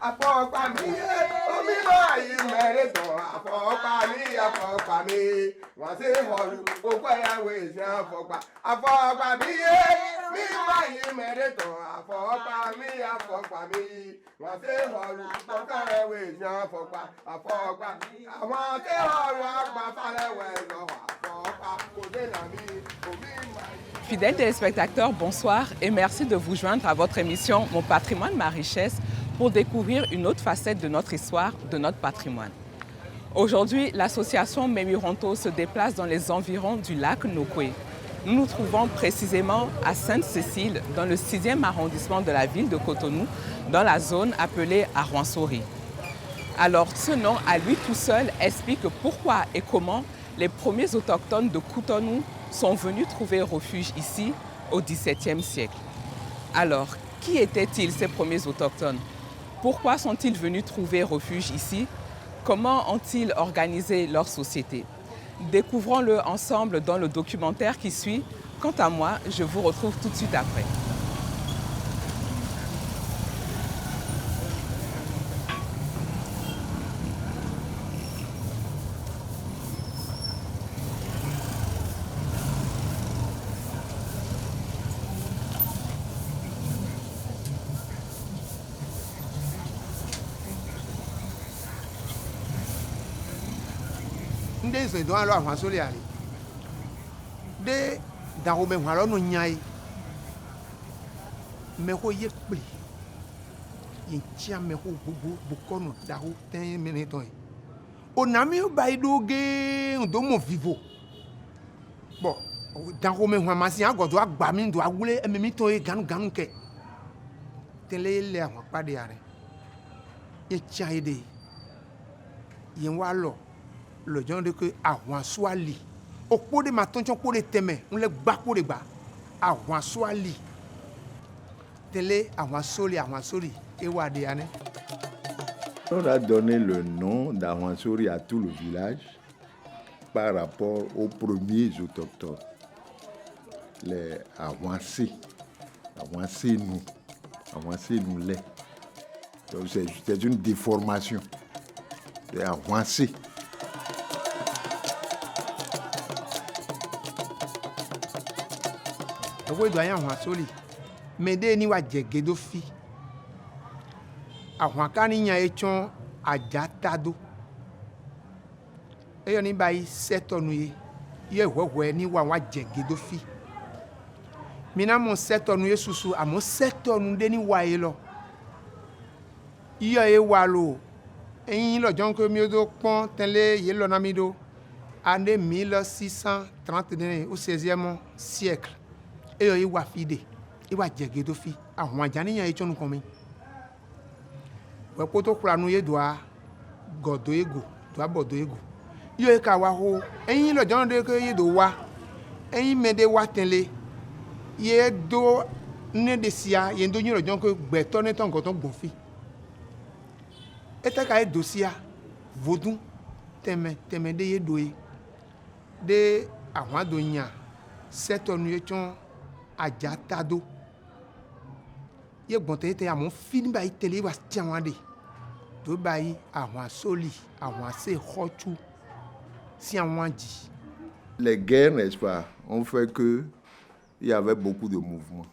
Afọ́pamí omi báyìí mẹ́rin tán afọ́pamí wọ́n sì họlù gbogbo ẹ̀yàwó ìṣẹ́ afọ́pamí mi báyìí mẹ́rin tán afọ́pamí wọ́n sì họlù gbogbo ẹ̀yàwó ìṣẹ́ afọ́pamí àwọn tí họlù agbáfálẹ̀wẹ̀ lọ afọ́pá kò dé nàmí omi báyìí. Fidèles téléspectateurs, bonsoir et merci de vous joindre à votre émission Mon patrimoine, ma richesse pour découvrir une autre facette de notre histoire, de notre patrimoine. Aujourd'hui, l'association Memironto se déplace dans les environs du lac Nokwe. Nous nous trouvons précisément à Sainte-Cécile, dans le 6e arrondissement de la ville de Cotonou, dans la zone appelée Arwansori. Alors, ce nom, à lui tout seul, explique pourquoi et comment les premiers autochtones de Cotonou sont venus trouver refuge ici au XVIIe siècle. Alors, qui étaient-ils ces premiers autochtones? Pourquoi sont-ils venus trouver refuge ici? Comment ont-ils organisé leur société? Découvrons-le ensemble dans le documentaire qui suit. Quant à moi, je vous retrouve tout de suite après. Nde se don alo Arwansori ali de dawo me hwalo no nyai me ho ye pli yin chia me ho bubu bukono dawo ten minute on o na mi o bai do ge ndo mo vivo bon dawo me hwa masi agodo agba mi ndo awule ememi to e ganu ke tele le awon pade are ye chia ide yin wa lo le gens de que àwọn swali opo de matonchon po de teme on le gba po de gba àwọn swali télé àwọn sori et wa de ane. On a donné le nom d'Arwansori à tout le village par rapport aux premiers autochtones, les Arwansé nous les. Donc c'est une déformation de Arwansé. Ewe do ayan Arwansori mede ni wa jegedo fi àwọn kan ni yan echon ajatado eyo ni bayi setonu ye hwehwe ni wa jegedo fi mina mo setonu ye susu amo setonu de ni wa ye lo iyo ye wa lo eyin lo jon ko mi o do pon tele ye lo na mi do année 1630 au 16e siècle eyo yi wa fide i wa jegedo fi àwọn ajani yan echonu kan mi we poto kura nu ye doa godo ego doa bodo ego yo e ka wa ho eyin lo jon de ko ye do wa eyin me de wa tenle ye do ne de sia ye do yin lo jon ko gbe to ne ton ko ton gbon fi eta ka e dosia vodun teme de ye doye de àwọn adoyan setonu ye chon ajatado ye gbonte te amon fini ba itele wa ti àwọn de to bayi àwọn soli àwọn se khochu si àwọn ji. Les guerres, n'est-ce pas, ont fait que il y avait beaucoup de mouvements.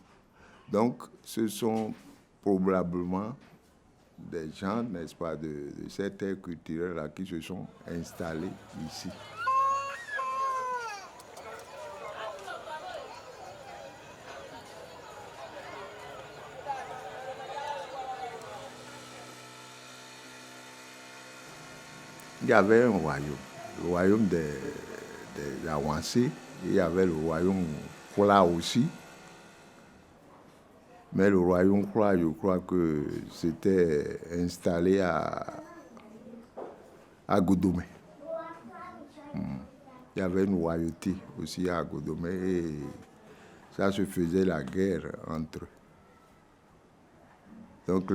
Donc ce sont probablement des gens, n'est-ce pas, de cette ère culturelle-là qui se sont installés ici. Il y avait un royaume, le royaume des Arwansé, il y avait le royaume Kula aussi. Mais le royaume Kula, je crois que c'était installé à Godomé. Il y avait une royauté aussi à Godomé. Et ça se faisait la guerre entre eux. Donc,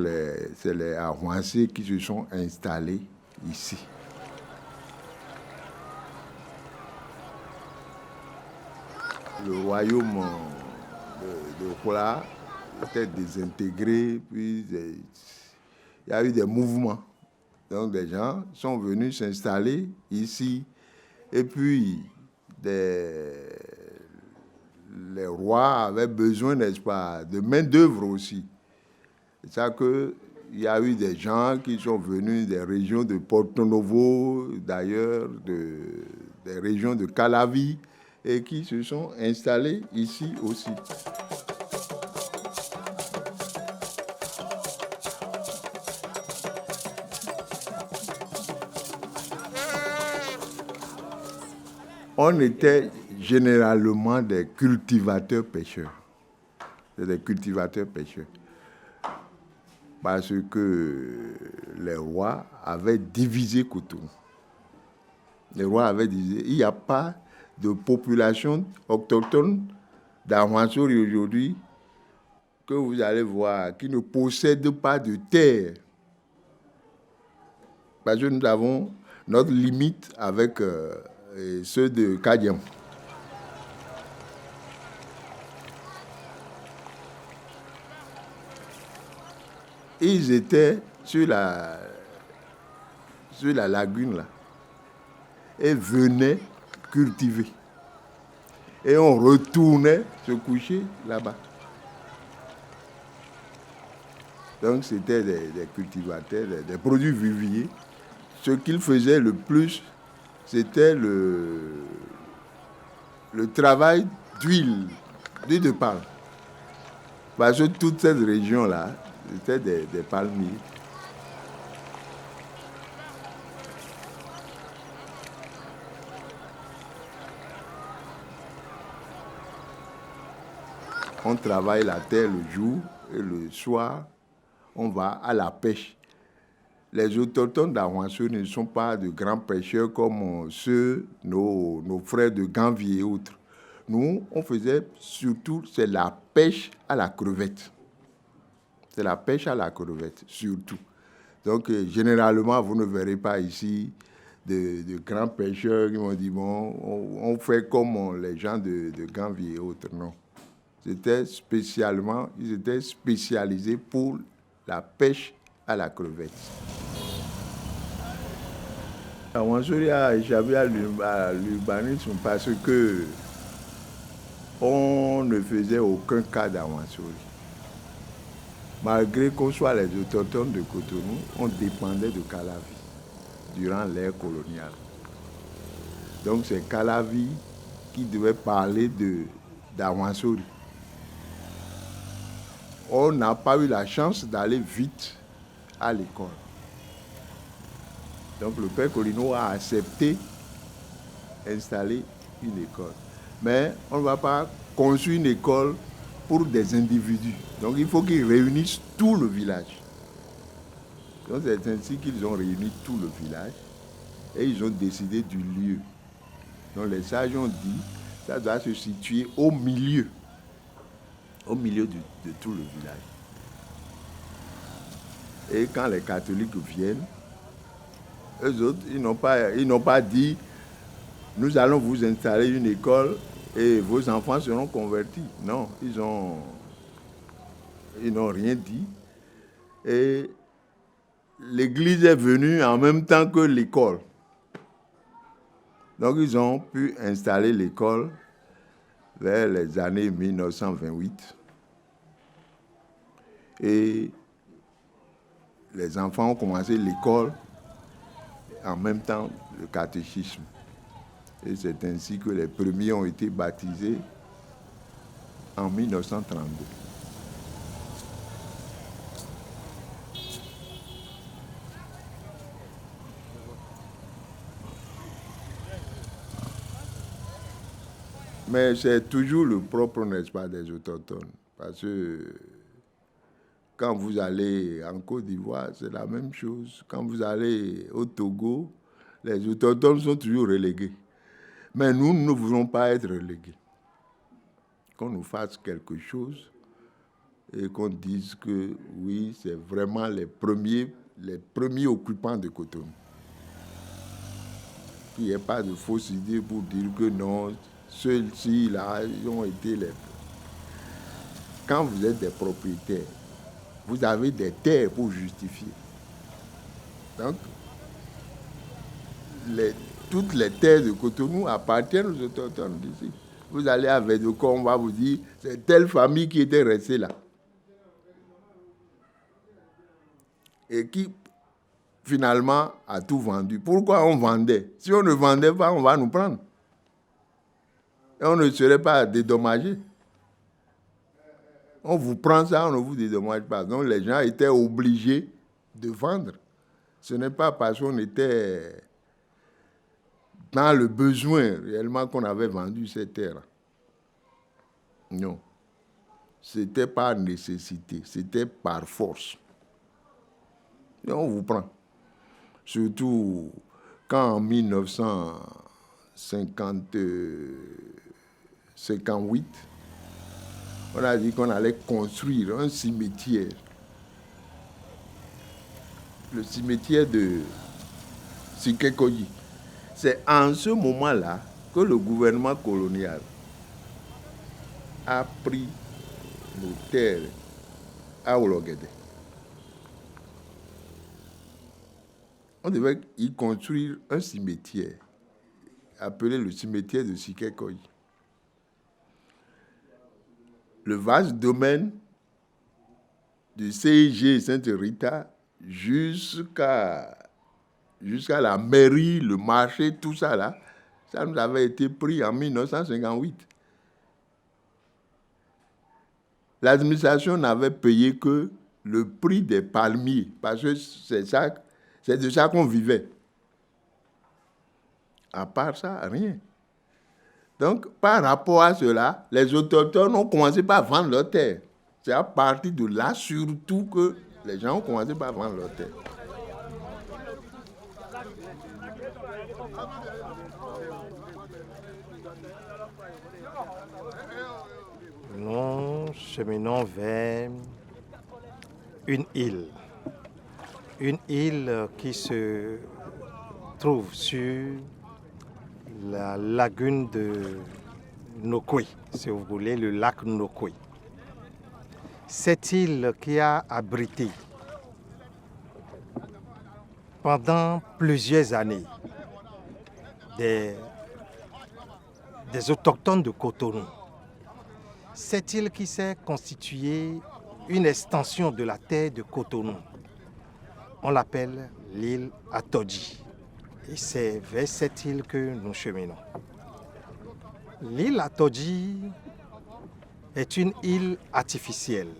c'est les Ahouansés qui se sont installés ici. Le royaume de Kola était désintégré, puis il y a eu des mouvements. Donc, des gens sont venus s'installer ici, et puis les rois avaient besoin, n'est-ce pas, de main-d'œuvre aussi. C'est ça qu'il y a eu des gens qui sont venus des régions de Porto Novo, d'ailleurs, des régions de Calavi, et qui se sont installés ici aussi. On était généralement des cultivateurs-pêcheurs. C'est des cultivateurs-pêcheurs. Parce que les rois avaient divisé Cotonou. Les rois avaient divisé. Il n'y a pas de population autochtone d'Ahouansori aujourd'hui que vous allez voir, qui ne possède pas de terre. Parce que nous avons notre limite avec ceux de Kadiam. Ils étaient sur la lagune là et venaient cultiver. Et on retournait se coucher là-bas. Donc c'était des cultivateurs, des produits viviers. Ce qu'ils faisaient le plus, c'était le travail d'huile de palme. Parce que toute cette région-là, c'était des palmiers. On travaille la terre le jour et le soir, on va à la pêche. Les autochtones d'Ahouansori ne sont pas de grands pêcheurs comme nos frères de Ganvier et autres. Nous, on faisait surtout, c'est la pêche à la crevette. C'est la pêche à la crevette, surtout. Donc, généralement, vous ne verrez pas ici de grands pêcheurs qui m'ont dit, bon, on fait comme les gens de Ganvier et autres, non. Ils étaient spécialisés pour la pêche à la crevette. Ahouansori a échappé à l'urbanisme parce que on ne faisait aucun cas d'Ahouansori. Malgré qu'on soit les autochtones de Cotonou, on dépendait de Calavi durant l'ère coloniale. Donc c'est Calavi qui devait parler d'Ahouansori. On n'a pas eu la chance d'aller vite à l'école. Donc le père Colino a accepté d'installer une école. Mais on ne va pas construire une école pour des individus. Donc il faut qu'ils réunissent tout le village. Donc c'est ainsi qu'ils ont réuni tout le village et ils ont décidé du lieu. Donc les sages ont dit que ça doit se situer au milieu de tout le village. Et quand les catholiques viennent, eux autres, ils n'ont pas dit « Nous allons vous installer une école et vos enfants seront convertis ». Non, ils n'ont rien dit. Et l'église est venue en même temps que l'école. Donc ils ont pu installer l'école vers les années 1928. Et les enfants ont commencé l'école en même temps le catéchisme. Et c'est ainsi que les premiers ont été baptisés en 1932. Mais c'est toujours le propre, n'est-ce pas, des autochtones. Parce que quand vous allez en Côte d'Ivoire, c'est la même chose. Quand vous allez au Togo, les autochtones sont toujours relégués. Mais nous ne voulons pas être relégués. qu'on nous fasse quelque chose et qu'on dise que oui, c'est vraiment les premiers occupants de Cotonou. Qu'il n'y ait pas de fausses idées pour dire que non, ceux-ci là, ils ont été les... Quand vous êtes des propriétaires, vous avez des terres pour justifier. Donc, toutes les terres de Cotonou appartiennent aux autochtones d'ici. Vous allez à Védocor, on va vous dire, c'est telle famille qui était restée là. Et qui, finalement, a tout vendu. Pourquoi on vendait? Si on ne vendait pas, on va nous prendre. Et on ne serait pas dédommagé. On vous prend ça, on ne vous dédommage pas. Donc les gens étaient obligés de vendre. Ce n'est pas parce qu'on était dans le besoin réellement qu'on avait vendu ces terres. Non. C'était par nécessité, c'était par force. Et on vous prend. Surtout quand en 1958, on a dit qu'on allait construire un cimetière. Le cimetière de Sikekoyi. C'est en ce moment-là que le gouvernement colonial a pris nos terres à Ologede. On devait y construire un cimetière appelé le cimetière de Sikekoyi. Le vaste domaine du CIG Sainte-Rita jusqu'à la mairie, le marché, tout ça là, ça nous avait été pris en 1958. L'administration n'avait payé que le prix des palmiers, parce que c'est de ça qu'on vivait. À part ça, rien. Donc, par rapport à cela, les autochtones ont commencé par vendre leurs terres. C'est à partir de là, surtout, que les gens ont commencé par vendre leurs terres. Nous cheminons vers une île. Une île qui se trouve sur la lagune de Nokwe, si vous voulez, le lac Nokwe. Cette île qui a abrité pendant plusieurs années des autochtones de Cotonou. Cette île qui s'est constituée une extension de la terre de Cotonou. On l'appelle l'île Atodji. Et c'est vers cette île que nous cheminons. L'île Atodji est une île artificielle,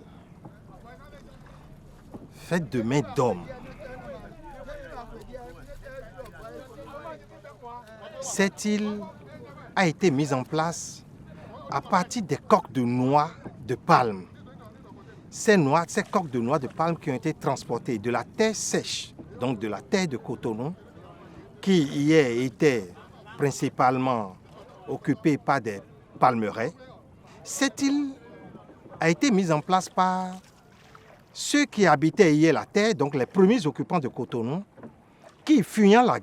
faite de mains d'hommes. Cette île a été mise en place à partir des coques de noix de palme. Ces coques de noix de palme qui ont été transportées de la terre sèche, donc de la terre de Cotonou, qui hier était principalement occupée par des palmeraies. Cette île a été mise en place par ceux qui habitaient hier la terre, donc les premiers occupants de Cotonou, qui fuyant la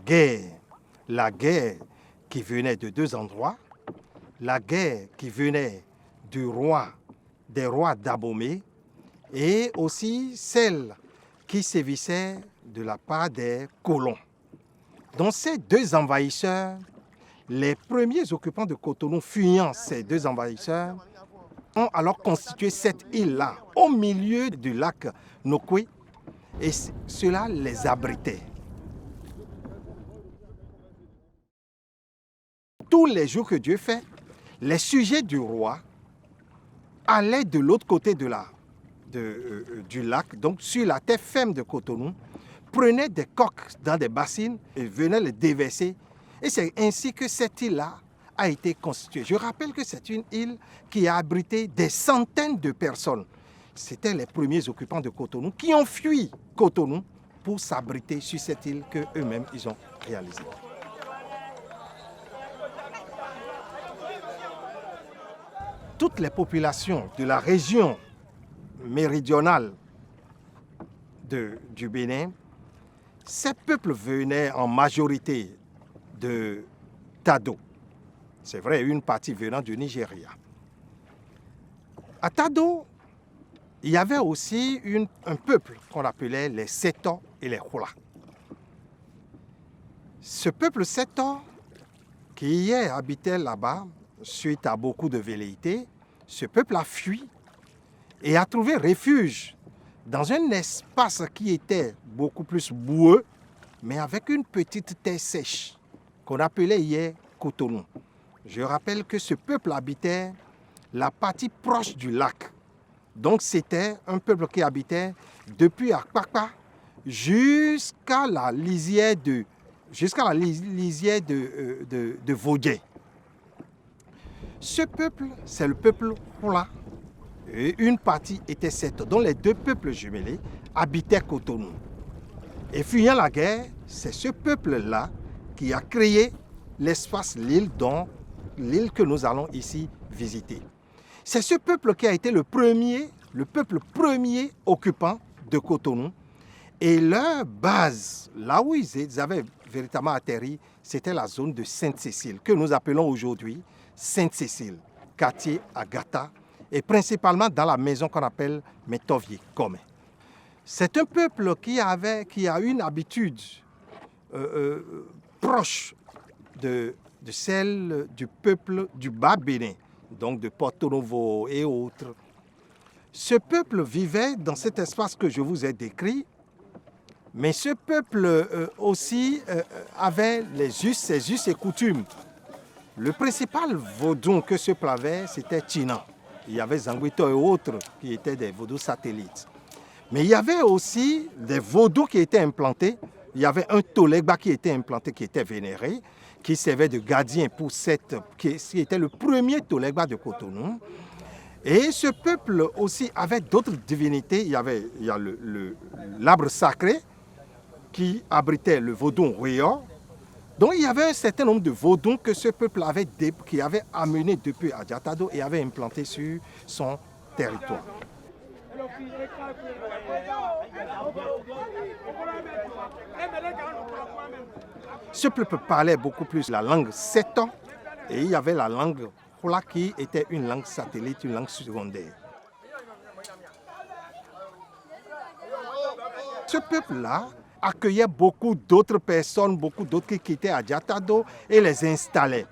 guerre qui venait de deux endroits, la guerre qui venait des rois d'Abomey et aussi celle qui sévissait de la part des colons. Donc ces deux envahisseurs, les premiers occupants de Cotonou fuyant ces deux envahisseurs, ont alors constitué cette île-là au milieu du lac Nokwe et cela les abritait. Tous les jours que Dieu fait, les sujets du roi allaient de l'autre côté du lac, donc sur la terre ferme de Cotonou, prenaient des coques dans des bassines et venaient les déverser. Et c'est ainsi que cette île-là a été constituée. Je rappelle que c'est une île qui a abrité des centaines de personnes. C'était les premiers occupants de Cotonou qui ont fui Cotonou pour s'abriter sur cette île qu'eux-mêmes ils ont réalisée. toutes les populations de la région méridionale du Bénin, ces peuples venaient en majorité de Tado. C'est vrai, une partie venant du Nigeria. À Tado, il y avait aussi un peuple qu'on appelait les Seto et les Hula. Ce peuple Seto, qui hier habitait là-bas, suite à beaucoup de velléités, ce peuple a fui et a trouvé refuge dans un espace qui était beaucoup plus boueux, mais avec une petite terre sèche, qu'on appelait hier Cotonou. Je rappelle que ce peuple habitait la partie proche du lac. Donc c'était un peuple qui habitait depuis Akpakpa jusqu'à la lisière de Vodje. Ce peuple, c'est le peuple Hula. Et une partie était cette, dont les deux peuples jumelés habitaient Cotonou. Et fuyant la guerre, c'est ce peuple-là qui a créé l'espace l'île que nous allons ici visiter. C'est ce peuple qui a été le peuple premier occupant de Cotonou. Et leur base, là où ils avaient véritablement atterri, c'était la zone de Sainte-Cécile, que nous appelons aujourd'hui Sainte-Cécile, quartier Agata, et principalement dans la maison qu'on appelle Métovier Kome. C'est un peuple qui a une habitude proche de celle du peuple du Bas-Bénin, donc de Porto Novo et autres. Ce peuple vivait dans cet espace que je vous ai décrit, mais ce peuple aussi avait ses us et coutumes. Le principal vaudou que ce peuple avait, c'était Tina. Il y avait Zanguito et autres qui étaient des vaudous satellites. Mais il y avait aussi des vaudous qui étaient implantés. Il y avait un Tolegba qui était implanté, qui était vénéré, qui servait de gardien pour qui était le premier Tolegba de Cotonou. Et ce peuple aussi avait d'autres divinités. Il y a l'arbre sacré qui abritait le vaudou Rio. Donc il y avait un certain nombre de vaudous que ce peuple qui avait amené depuis Adjatado et avait implanté sur son territoire. Ce peuple parlait beaucoup plus la langue Seto et il y avait la langue Hula qui était une langue satellite, une langue secondaire. Ce peuple-là accueillait beaucoup d'autres personnes, beaucoup d'autres qui quittaient Adjatado et les installaient.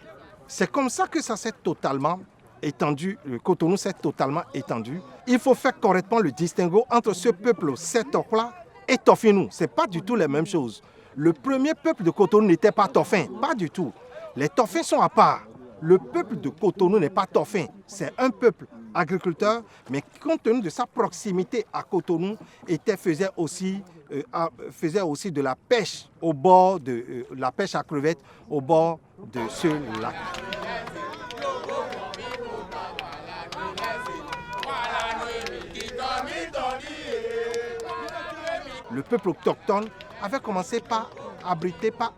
C'est comme ça que ça s'est totalement étendu, le Cotonou s'est totalement étendu. Il faut faire correctement le distinguo entre ce peuple Seto-là et Tofinou. Ce n'est pas du tout les mêmes choses. Le premier peuple de Cotonou n'était pas Tofin, pas du tout. Les Tofins sont à part. Le peuple de Cotonou n'est pas Tofin, c'est un peuple agriculteur, mais compte tenu de sa proximité à Cotonou, faisait aussi de la pêche au bord de la pêche à crevettes au bord de ce lac. Le peuple autochtone avait commencé par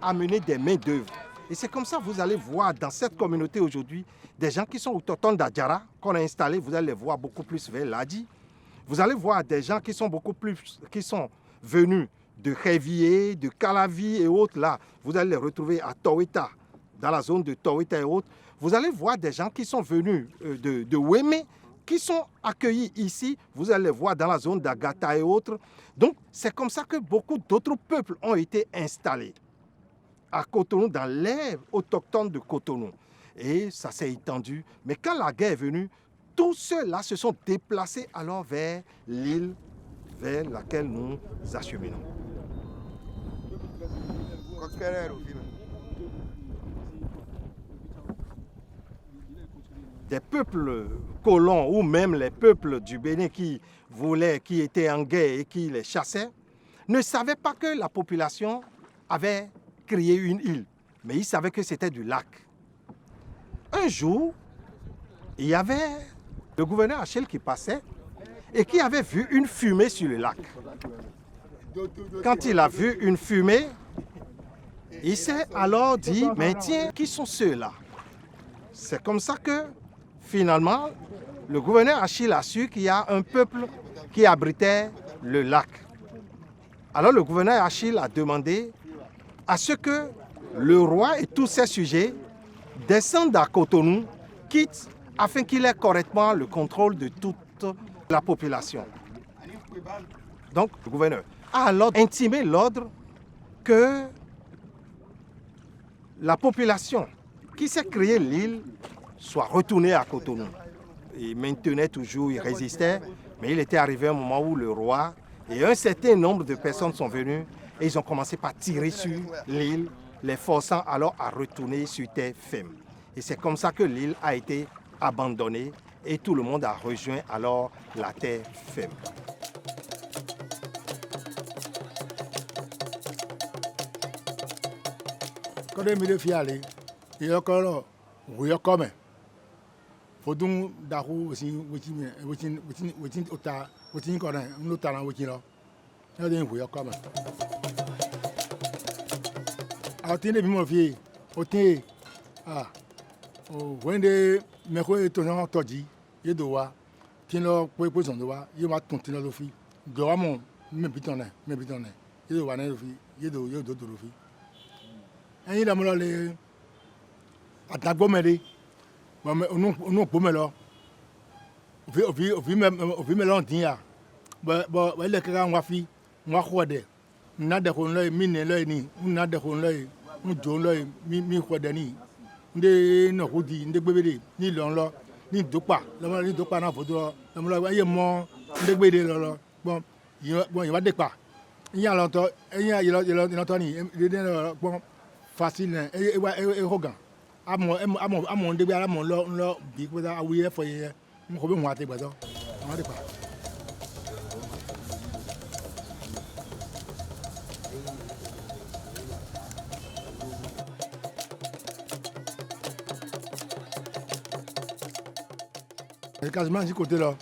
amener des main-d'œuvre. Et c'est comme ça que vous allez voir dans cette communauté aujourd'hui des gens qui sont autochtones d'Adjara, qu'on a installés, vous allez les voir beaucoup plus vers Ladi. Vous allez voir des gens qui sont venus de Révier, de Calavi et autres là. Vous allez les retrouver à Toweta, dans la zone de Toweta et autres. Vous allez voir des gens qui sont venus de Wémé, qui sont accueillis ici. Vous allez les voir dans la zone d'Agata et autres. Donc c'est comme ça que beaucoup d'autres peuples ont été installés à Cotonou, dans l'aire autochtone de Cotonou. Et ça s'est étendu. Mais quand la guerre est venue, tous ceux-là se sont déplacés alors vers l'île vers laquelle nous acheminons. Des peuples colons ou même les peuples du Bénin qui étaient en guerre et qui les chassaient, ne savaient pas que la population avait créé une île, mais ils savaient que c'était du lac. Un jour, il y avait le gouverneur Achel qui passait et qui avait vu une fumée sur le lac. Quand il a vu une fumée, il s'est alors dit, mais tiens, qui sont ceux-là? C'est comme ça que finalement, le gouverneur Achille a su qu'il y a un peuple qui abritait le lac. Alors le gouverneur Achille a demandé à ce que le roi et tous ses sujets descendent à Cotonou, quitte afin qu'il ait correctement le contrôle de toute la population. Donc le gouverneur a alors intimé l'ordre que la population qui s'est créée l'île soit retournée à Cotonou. Il maintenait toujours, il résistait, mais il était arrivé un moment où le roi et un certain nombre de personnes sont venues et ils ont commencé par tirer sur l'île, les forçant alors à retourner sur terre ferme. Et c'est comme ça que l'île a été abandonnée et tout le monde a rejoint alors la terre ferme. Quand je me suis allé, il y a encore un commun. Faut donc d'ailleurs aussi, aussi autant, aussi encore un autre talent aussi là. Il y a un commun. Alors tiens, bien mon fils, autant ah, when de me quoi ton nom todi, il doit, tiens là pour poser doit, il va ton tiens là fille, doit mon me bitonner, il doit ne fille, il doit fille. Et il a mon les attaque bomber. On peut me là. Au me là dia. Bah le cas on fi, on croit de. Na de on là mine là ni, on de on là, on jon là mi croit de ni. Ndé no rodi, ndé bébé ni lon là, ni dopa. Là ni dopa na photo. Là là y mo ndé bébé là. Bon, il va de pas. Il y a longtemps, il y a longtemps ni, bon facile et arrogant. Amon de bien amon lo big with a we for ye. Mo be mo ate gbazo. Won de pa. Le quasiment si côté là.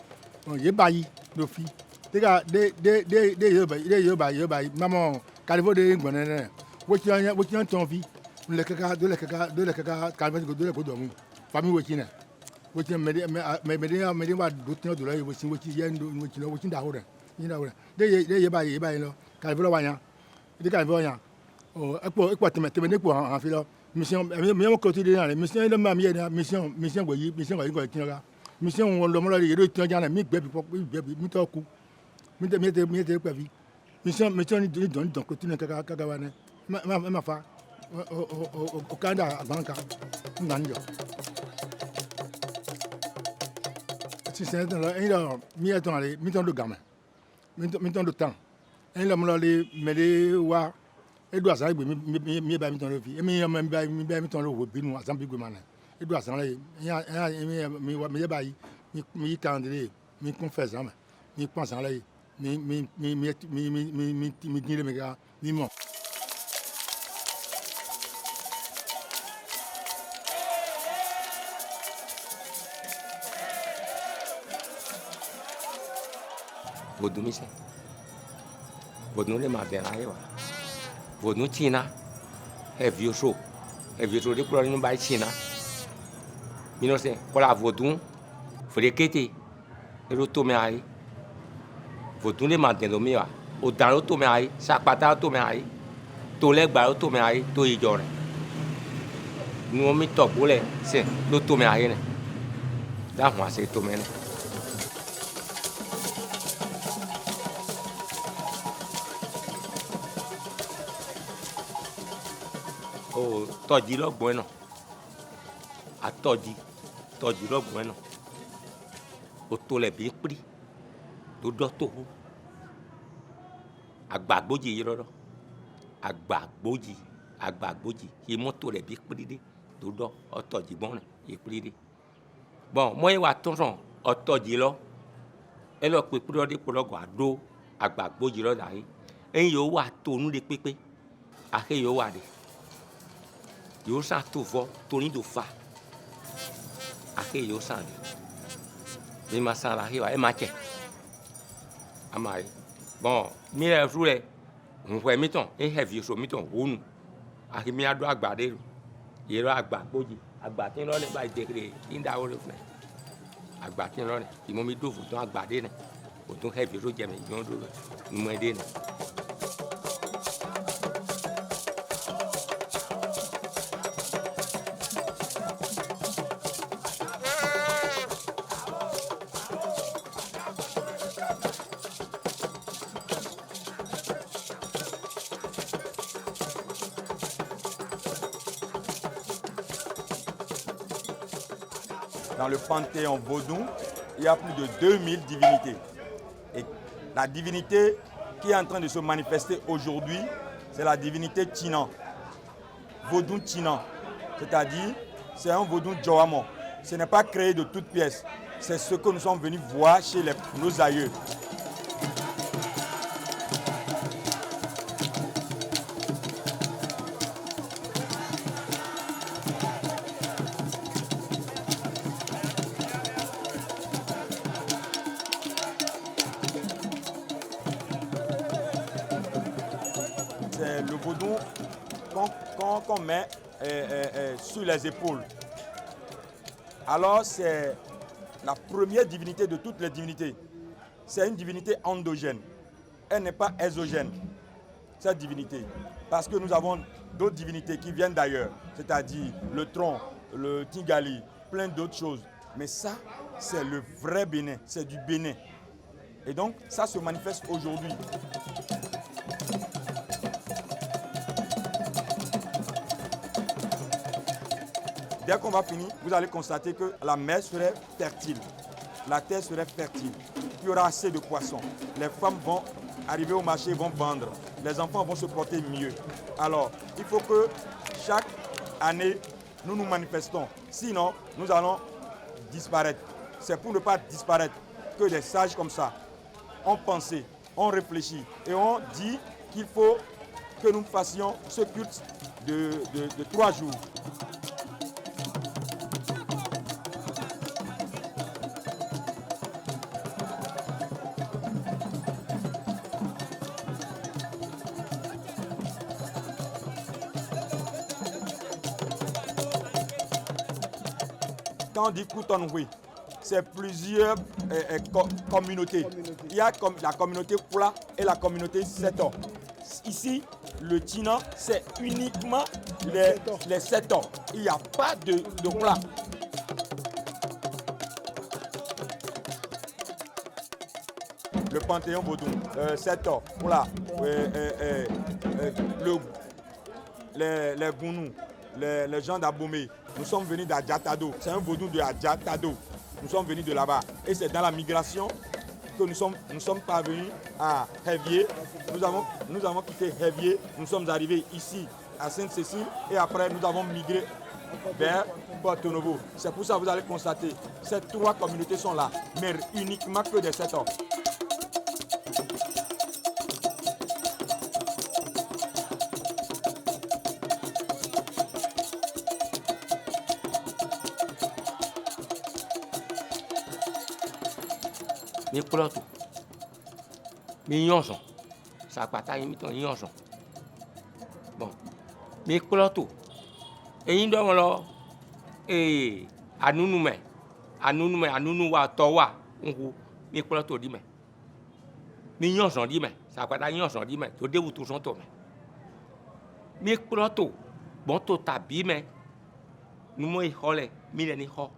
On y bayi do fi. De yo bayi maman calivo de ngone. Wo ti ton fi. Le caca de la caca calme de la godomu famille wokina wokin me wa dotin do la wokin yen do wokin da hore ni da hore de ye ba lo calme wanya de calme wanya o epo teme ne po an fi lo mission me mo ko ti de na mission le ma mi ye mission go ko tin ga mission won lo mo lo ye do tin ja na mi gbe bi mi to ku mi te pa vi mission ni don ko tin ka wa ne ma fa au Canada, à Banca, Nanjo. Si c'est là, il a mis de gamin, mis de temps. Il a mis les wa, et doit ça, mi ba mi ton le vie, et mi même ba mi ton le wobinu, à Zambi Gumana. Et doit ça, il y a mi ba mi candidé, mi confesse, mi pense en là, mi dit le méga, mi mon. Vodou mise, vodou le matin là, vodou China, vieux chaud de couleur nous bail China. Mino c'est pour la vodou, faut les quitter, et le tomber aïe, vodou le matin le mieux, au dans le tomber aïe, chaque patate tomber aïe, tous les balles tomber aïe, tous les jours. Nous on met top pour les, c'est le tomber aïe, là moi c'est tomber. Oh, todi lo bueno. A todi lo bueno. O to le bi pri. Do do to. Agbagboji yiro. Agbagboji. Ki mo to le bi pri de. Do do o todi bon e pri de. Bon, moi wa tonson o todi lo. E lo pe pri de ko lo gwa do agbagboji lo dai. En yo wa to nu de pepe. A ke yo wa de. Yo sa to vo to ni do fa ake yo sa ni ma sa la hiwa e ma che amai bon mi e fure nwe mi ton e heavy so mi ton wonu ake mi ado agbade ye ro agba gboji agba tin lo le ba dekre inda o le fun agba tí lọ nẹ ìmọ̀ mi dóòfò tó agba dé nẹ kò tó hẹ́ẹ̀bì ló jẹ mẹ ìjọ dó ìmọ̀ ẹ dé nẹ. Dans le panthéon vaudou, il y a plus de 2000 divinités. Et la divinité qui est en train de se manifester aujourd'hui, c'est la divinité Tinan. Vaudou Tinan. C'est-à-dire, c'est un vaudou Djawamo. Ce n'est pas créé de toutes pièces. C'est ce que nous sommes venus voir chez nos aïeux. C'est le vaudou qu'on met sur les épaules. Alors c'est la première divinité de toutes les divinités. C'est une divinité endogène. Elle n'est pas exogène, cette divinité. Parce que nous avons d'autres divinités qui viennent d'ailleurs, c'est-à-dire le tronc, le Tingali, plein d'autres choses. Mais ça, c'est le vrai Bénin, c'est du Bénin. Et donc, ça se manifeste aujourd'hui. Dès qu'on va finir, vous allez constater que la mer serait fertile, la terre serait fertile, il y aura assez de poissons. Les femmes vont arriver au marché, vont vendre, les enfants vont se porter mieux. Alors, il faut que chaque année, nous nous manifestons. Sinon, nous allons disparaître. C'est pour ne pas disparaître que des sages comme ça ont pensé, ont réfléchi et ont dit qu'il faut que nous fassions ce culte de 3 jours. Quand on dit Koutonwe, c'est plusieurs communautés. Il y a comme la communauté Kula et la communauté Seto. Ici, le Tinan, c'est uniquement les Seto. Il n'y a pas de Kula. Le panthéon vaudou, Seto, Kula, les Gounous, les gens d'Abomey. Nous sommes venus d'Adjatado. C'est un vaudou de Adjatado. Nous sommes venus de là-bas. Et c'est dans la migration que nous sommes parvenus à Hévier. Nous avons quitté Hévier. Nous sommes arrivés ici à Sainte-Cécile. Et après, nous avons migré vers Porto-Novo. C'est pour ça que vous allez constater, ces 3 communautés sont là, mais uniquement que des 7 ans. Mi kplɔ to mi nyɔ zɔn sakpata yi mi tɔ nyɔ zɔn bon mi kplɔ to eyin dɔ me lɔ anunu wa tɔ wa ŋku mi kplɔ to di me mi nyɔ zɔn di me sakpata nyɔ zɔn di me to de wutu zɔn to me mi kplɔ to bɔn to tabi me numo yi xɔ le mi le ni xɔ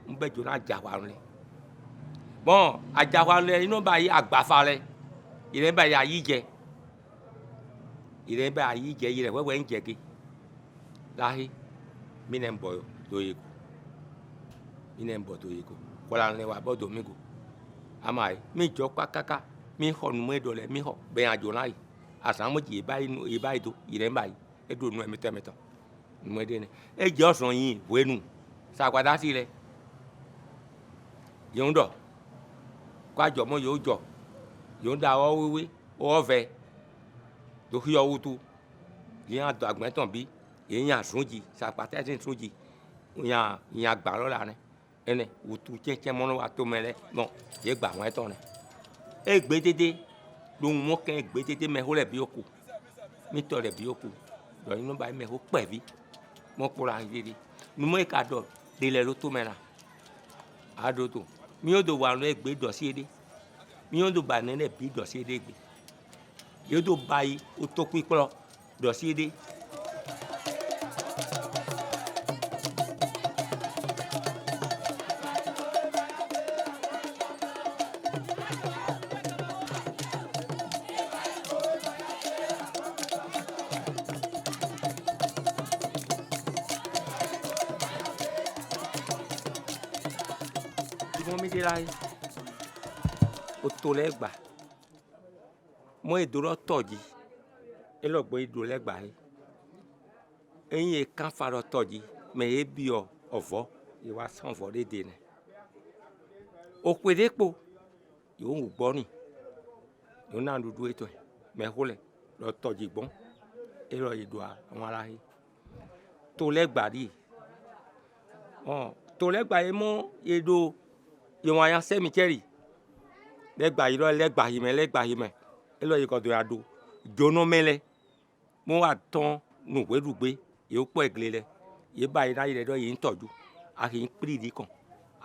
n bɛ dzo na dza wa le. Bon, à Djawale, il n'y a pas de Agbafale. Il n'y a pas de Yidje. Il n'y a pas de Yidje, il n'y a pas de Yidje. Là, il n'y a pas de Yidje. Il n'y a pas de Yidje. Voilà, il n'y a pas de Yidje. Amai, mi jokwa kaka, mi ho nume dole, mi ho, ben a jonai. Asa mo ji ba ido, ire mbai. E do nu emete meto. Nume de ne. E jo son yin, wenu. Sa kwa da si le. Yondo. Kwa jọ mọ yóò jọ yóò da ọ wéwé ọ vẹ tó fi ọwọ́ tó yẹn àdó àgbẹ̀tàn bí yẹn yàn sóńjì sàpàtà ẹ̀sìn sóńjì yàn gbà lọ́la rẹ ẹnẹ wòtú tiẹ̀tiẹ̀ mọ́nà wa tó mẹ́lẹ́ nọ yẹ gbà wọ́n ẹ̀tọ́ rẹ ẹ gbé dédé lóhùn mọ́ kẹ́ ẹ gbé dédé mẹ́hó lẹ̀ bí ó kù mítọ́ lẹ̀ bí ó kù lọ́yìn ló bá yẹ mẹ́hó pẹ̀ bí mọ́ kpọ́ra dédé numọ́ yẹ ká dọ̀ délẹ̀ ló tó mẹ́ra àdó tó mi do wa no egbe dosie de mi do ba nene bi dosie de egbe yo do bai o to piplo dosie de Otolegba mo edoro toji elogbo idolegba yi eyin e kan faro toji me ebi ovo iwa san vo dede ne opedepo yo wu gboni yo na dudu eto me hole lo toji gbon elo ido àwọn ara yi tolegba ri tolegba e mo edo ìwọ̀n àyàn sẹ́mìtẹ́rì lẹ́gbà yìí mẹ́ ẹ lọ yìí kọ́ tó yà do jóná mẹ́lẹ́ mo wà tán nùgbẹ́dùgbẹ́ yìí ó pọ̀ ẹ̀gẹ́lẹ́ lẹ yìí báyìí náà yìí rẹ̀ dọ́ yìí ń tọ́jú àkì ń pírì dì kàn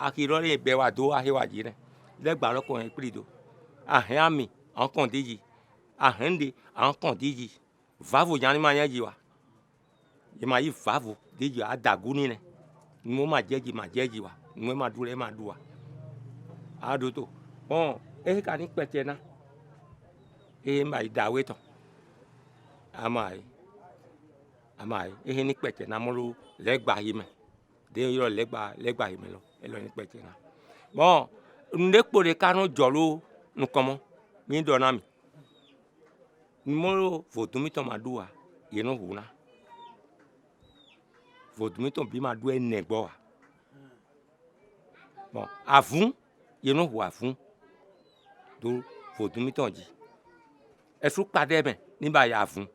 àkì rọ́ọ̀rẹ́ ìbẹ́ wà dó àhẹ́ wà jì rẹ̀ lẹ́gbà lọ́kọ̀ yẹn pírì dò àhẹ́ àmì àwọn kàn dé yìí àhẹ́ ń de àwọn kàn dé yìí vavo yanni máa yẹn yìí wà yìí máa yí vavo dé yìí àdàgún ní rẹ̀ ni mo máa jẹ́ yìí wà ni mo máa dúró ẹ̀ máa dùn wà. Adoto bon ka ni pete na mai dawe to amai ni pete na mo legba yi me de yo legba yi me lo e lo ni pete na bon ndepo de kanu jolo nu komo mi do na mi mo vodumi to madua ye no huna vodumi to bi madu e negbo wa bon avun ye no hua fún do fòdùmí tàn jì ẹsùn padà ẹbẹ nígbà yà fún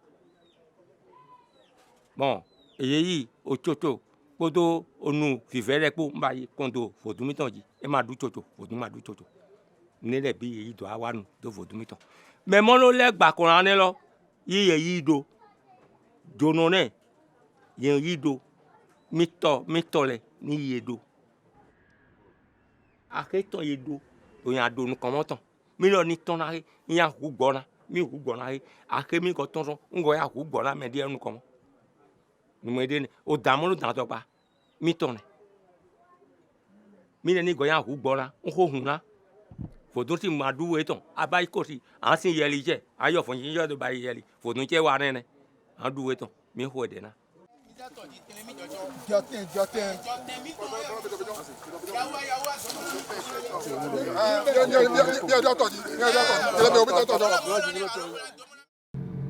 bon èyí yìí òtsòtsò kótó onu fìfẹ́ rẹ kó nígbà yìí kóńtò fòdùmí tàn jì ẹ máa dùn tsòtsò fòdùmí máa dùn tsòtsò nílẹ̀ bí èyí do àwa nù do fòdùmí tàn mẹmọ ló lẹgbà kọ̀ọ̀rọ̀ ní lọ yíyẹ yìí do jóná náà yẹn yìí do mítọ̀ lẹ ní yìí do. Aketo yedo to yan do nu komoton mi lo ni ton na yan hu gbona mi hu gbona ake mi ko ton so ngo ya hu gbona me die nu komo ni mo de ni o da mo lu dan to pa mi ton ne mi le ni go yan hu gbona o ho hun na fodun ti ma du we ton abai ko si an sin yeli je ayo fun yin yo do bai yeli fodun je wa ne an du we ton mi ho de na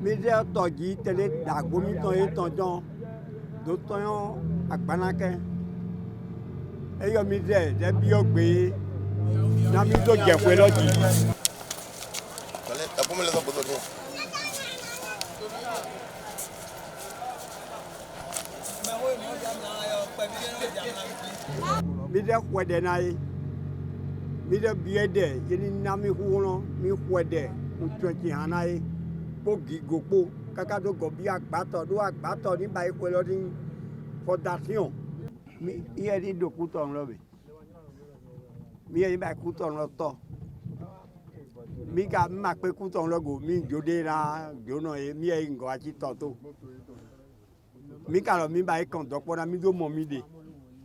Mídé tọ̀jì tẹ̀lé dàgbómi tán yé tọ̀jọ́ tó tọ́yọ́ àgbánákẹ́ eyọ mídé dẹ́bí ọ̀gbẹ́ námi tó jẹ̀fẹ́ lọ́jì. Mídé xɔɛdɛ n'a ye mídé biɛ dɛ yeni nami huwɔnɔ mi xɔɛdɛ ŋutsɔtsi hã n'a ye kó gigokpo kaka do gɔbi agbatɔ ní ba ekpe lɔ ní fɔdasiɔn mi iye ni do kutɔn lɔ bi mi yɛ ni ba kutɔn lɔ tɔ mi ka ma pe kutɔn lɔ go mi dzo de na dzonɔ ye mi yɛ ŋgɔ atsi tɔ to mi ka lɔ mi ba ekɔn dɔkpɔ na mi do mɔ mi de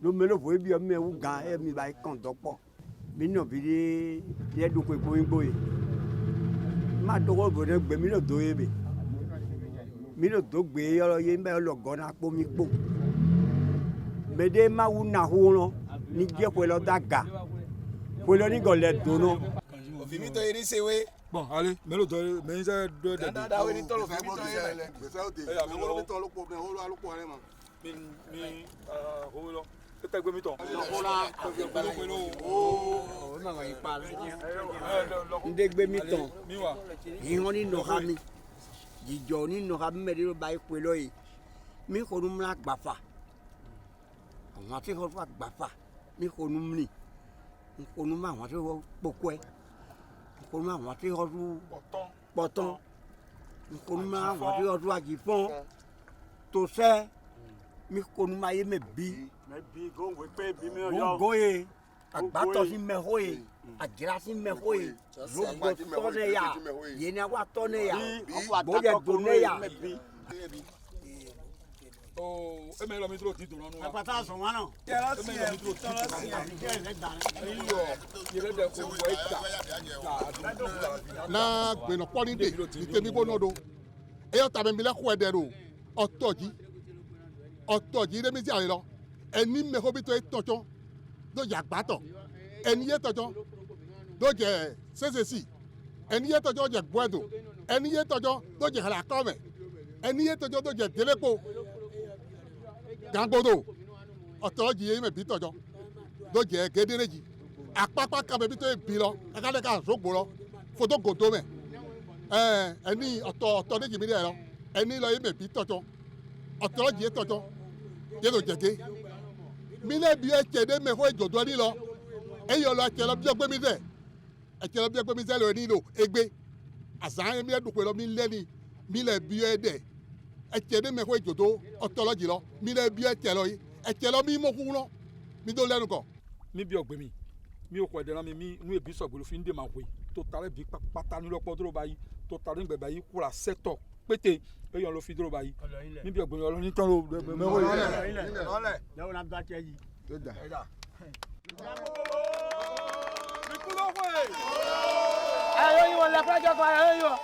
lomelo vo ebi ɔmi ewu gã emi ba ekɔn dɔkpɔ mi nɔvi de yɛ do kpe kpoyingbo ye ma dɔgɔ vo ne gbe mi no do ye be mi no do gbe yɔlɔ ye mi bɛ yɔlɔ gɔna kpo mi kpo mɛ de ma wu na ho lɔ ni jɛ ƒelɔ da ga ƒelɔ ni gɔ lɛ do nɔ. Fimi tɔ yeri sewe. Bon, allez, mets-le toi, mais il a deux de. Da weni tɔ lo fɛ gbɔ kisɛ lɛ. Gbèsè o de. Mɛ wolo bi tɔ lo kpɔ mɛ wolo alo kpɔ ale ma. Mi owó lọ. E tẹ gbé mi tán. Nde gbé mi tán. Ìhàn ní nọ̀ha mi. Jìjọ ní nọ̀ha mi mẹ́rin ló ba ìpè lọ yìí. Mi kò nu múlá gbàfà. Àwọn àti ìhàn fún àgbàfà. Mi kò nu múlì. Mi kò nu mú àwọn àti ìhàn kpókó ẹ. Mi kò nu mú àwọn àti ìhàn fún pọ̀tán. Mi kò nu mú àwọn àti ìhàn fún àjìfọ́n. Tòṣẹ́. Mi kò nu mú ayé mẹ́ bí. Góńgó ye agbatɔ si me hoe adzra si me hoe zogo tɔ ne ya yenia wa tɔ ne ya gbɔdɛ do ne ya. eme lɔ mi duro ti dùn nɔnu wa. pata sɔn wa nɔ. eme lɔ mi duro ti dùn nɔnu wa. iyɔ yɛrɛ dɛ ko wɔ eta na gbɛnɔ kpɔni de nitemi bo nɔ do eyɔ tame mi lɛ xɔɛ dɛ do ɔtɔdzi ɖe mi si ali lɔ eni me ko bi to etɔtsɔ do dze agbatɔ eni ye tɔtsɔ do dze sesesi eni ye tɔtsɔ dze gbɔɛdo eni ye tɔtsɔ do dze hla kɔmɛ eni ye tɔtsɔ do dze delekpo gangbodo ɔtɔdzi ye me bi tɔtsɔ do dze geɖe dzi akpakpa kame bi to ebi lɔ kaka ɖe ka zogbo lɔ foto godo me eni ɔtɔ ɖe dzi mi ɖe lɔ eni lɔ ye me bi tɔtsɔ ɔtɔdzi ye tɔtsɔ ye do dzege mi ne bi etse ɖe me ko edzodo ni lɔ eyɔ lɔ etse lɔ biɔ gbe mi zɛ etse lɔ biɔ gbe mi zɛ lɔ eni lo egbe azã ye mi lɛ ɖukue lɔ mi lɛ ni mi lɛ biɔ ɖɛ etse ɖe me ko edzodo ɔtɔ lɔ dzi lɔ mi lɛ biɔ etse lɔ yi etse lɔ mi mɔ ƒu lɔ mi do lɛ nu kɔ. mi biɔ gbe mi o xɔ ɛdɛ na mi nu ebi sɔgbolo fi n de ma hoe to ta ɖe bi kpata nu lɔ kpɔ doro ba yi to ta ɖe ŋgbɛ ba yi kura sɛtɔ pété eyɔ lɔ fi doro ba yi mi biɔ gbe mi ɔlɔ ni tɔn lo mɛ wo yi. ayo yi wɔ lɛ fúlajɔ kɔ ayo yi wɔ.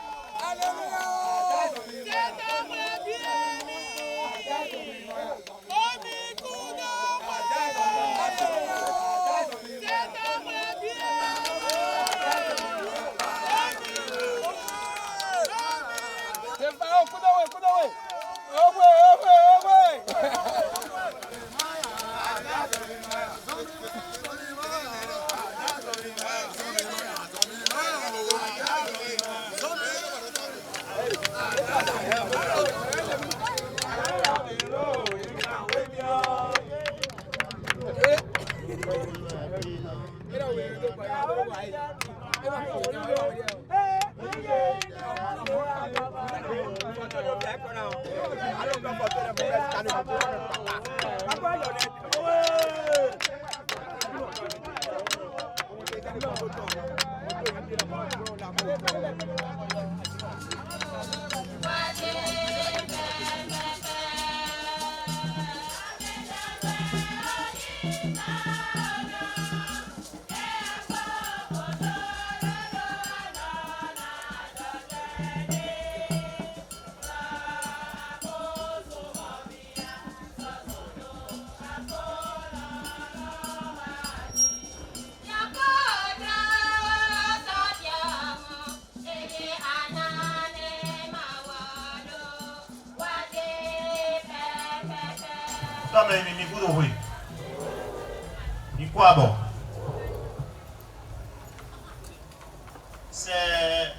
C'est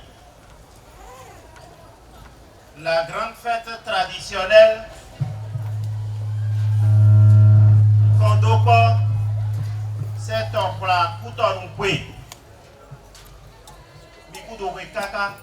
la grande fête traditionnelle Kondoko, c'est un plat Koutonoukwe, Bikoudoué Kaka.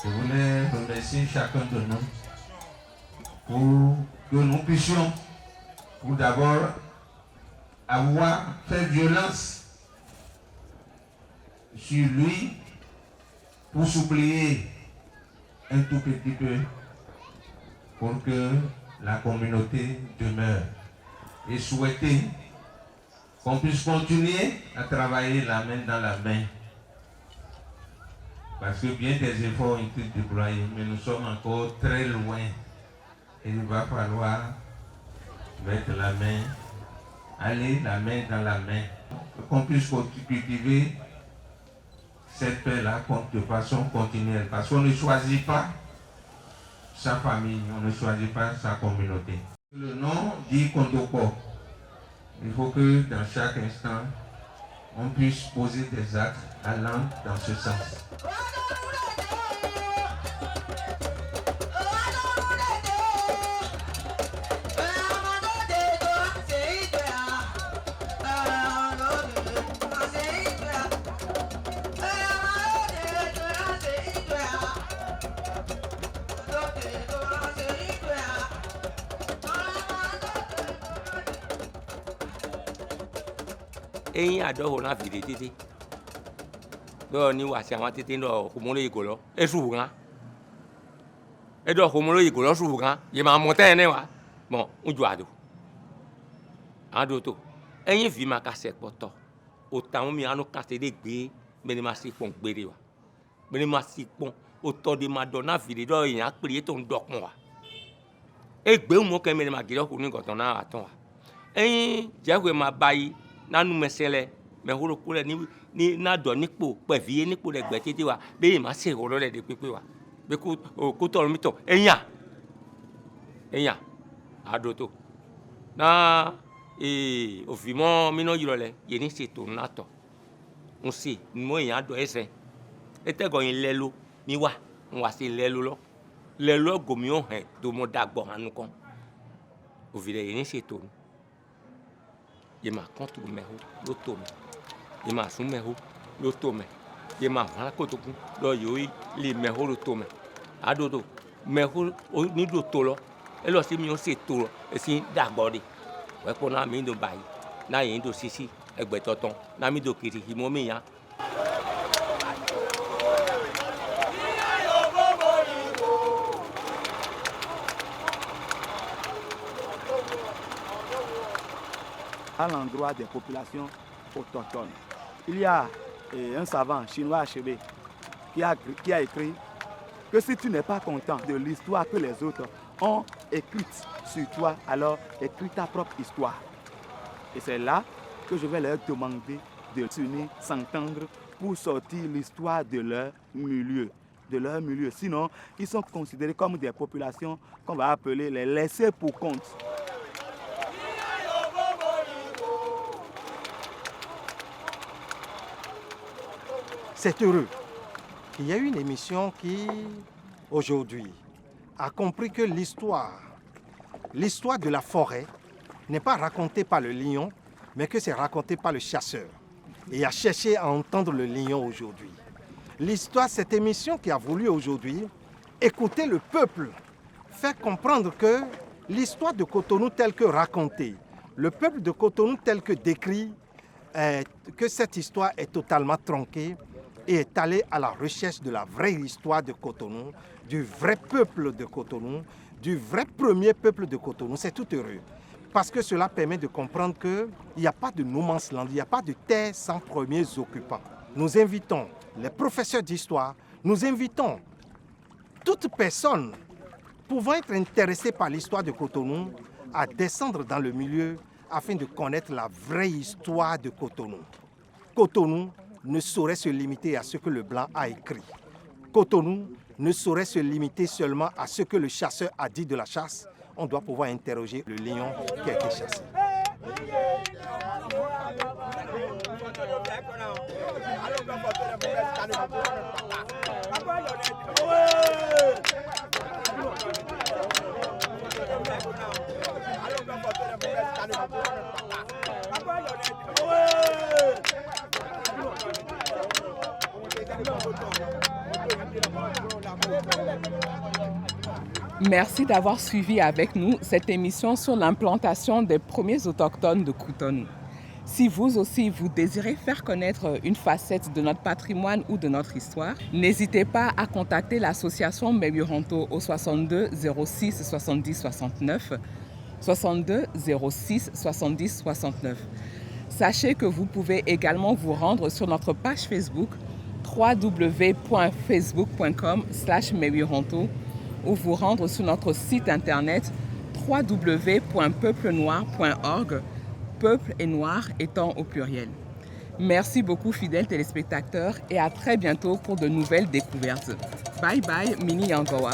Je voulais remercier chacun de nous pour que nous puissions, pour d'abord avoir fait violence sur lui pour supplier un tout petit peu pour que la communauté demeure et souhaiter qu'on puisse continuer à travailler la main dans la main. Parce que bien des efforts ont été déployés, mais nous sommes encore très loin. Et il va falloir mettre la main, aller la main dans la main, qu'on puisse cultiver cette paix-là de façon continuelle. Parce qu'on ne choisit pas sa famille, on ne choisit pas sa communauté. Le nom dit Kondoko. Il faut que dans chaque instant, on puisse poser des actes allant dans ce sens. eyin adɔ na vi de tete dɔ ni wasi àwọn tete dɔ homolo yi golɔ esu gan edɔ homolo yi golɔ su gan yi ma mɔtɛ ne wa bon ŋudu ado ado to eyin vi ma ka se kpɔtɔ o tan mi anu ka se de gbe mɛ ni ma si kpɔn gbe de wa mɛ ni ma si kpɔn o tɔ de ma dɔ na vi de dɔ yin akpli eto ŋdɔ kpɔn wa egbe mo kɛ mɛ ni ma gidɔ ko ni gɔtɔn na atɔn wa eyin jɛkoe ma ba yi nanu mɛsɛ lɛ mɛ holo ko lɛ ni na dɔ nikpo kpɛvi ye nikpo lɛ gbɛ tete wa be yi ma se holo lɛ de kpekpe wa be ko tɔlɔ mi tɔ enya ado to na òfìmọ́ mi náà yìrọ̀ lẹ yìí ní ṣètò nàtọ̀ ń ṣe mo yàn á dọ̀ ẹsẹ̀ ẹtẹ́gọ̀ yìí lẹ́lu mi wà ń wá sí lẹ́lu lọ lẹ́lu ọgọ̀mí ọ̀hẹ́ tó mọ̀ dàgbọ̀ hànú kan òfìlẹ̀ yìí ní ṣètò yìí mà kàn tó mẹ́hó ló tó mẹ́ yìí mà sún mẹ́hó ló tó mẹ́ yìí mà hàn kótókù lọ yìí lè mẹ́hó ló tó mẹ́ àdótó mẹ́hó nídò tó lọ ẹ lọ sí mi ó ṣètò lọ ẹ sì dàgbọ̀ de. Wẹ́pọ̀ náà mi ń do báyìí náà yìí ń do sisi ẹgbẹ̀tọ̀tàn náà mi do kiri ìmọ̀ mi yàn. À l'endroit des populations autochtones, il y a un savant chinois achevé qui a écrit que si tu n'es pas content de l'histoire que les autres ont écrite sur toi, alors écris ta propre histoire. Et c'est là que je vais leur demander de s'unir, s'entendre pour sortir l'histoire de leur milieu. Sinon, ils sont considérés comme des populations qu'on va appeler les laissés pour compte. C'est heureux qu'il y ait une émission qui, aujourd'hui, a compris que l'histoire de la forêt n'est pas racontée par le lion, mais que c'est raconté par le chasseur. Et a cherché à entendre le lion aujourd'hui. L'histoire, cette émission qui a voulu aujourd'hui écouter le peuple, faire comprendre que l'histoire de Cotonou telle que racontée, le peuple de Cotonou tel que décrit, que cette histoire est totalement tronquée et est allé à la recherche de la vraie histoire de Cotonou, du vrai peuple de Cotonou, du vrai premier peuple de Cotonou. C'est tout heureux. Parce que cela permet de comprendre qu'il n'y a pas de no man's land, il n'y a pas de terre sans premiers occupants. Nous invitons les professeurs d'histoire, nous invitons toute personne pouvant être intéressée par l'histoire de Cotonou à descendre dans le milieu afin de connaître la vraie histoire de Cotonou. Cotonou ne saurait se limiter à ce que le blanc a écrit. Cotonou ne saurait se limiter seulement à ce que le chasseur a dit de la chasse. On doit pouvoir interroger le lion qui a été chassé. Merci d'avoir suivi avec nous cette émission sur l'implantation des premiers autochtones de Cotonou. Si vous aussi, vous désirez faire connaître une facette de notre patrimoine ou de notre histoire, n'hésitez pas à contacter l'association Mewironto au 62 06 70 69, 62 06 70 69. Sachez que vous pouvez également vous rendre sur notre page Facebook www.facebook.com/Mewironto ou vous rendre sur notre site internet www.peuplenoir.org, peuple et noir étant au pluriel. Merci beaucoup fidèles téléspectateurs et à très bientôt pour de nouvelles découvertes. Bye bye, Mini Yangawa.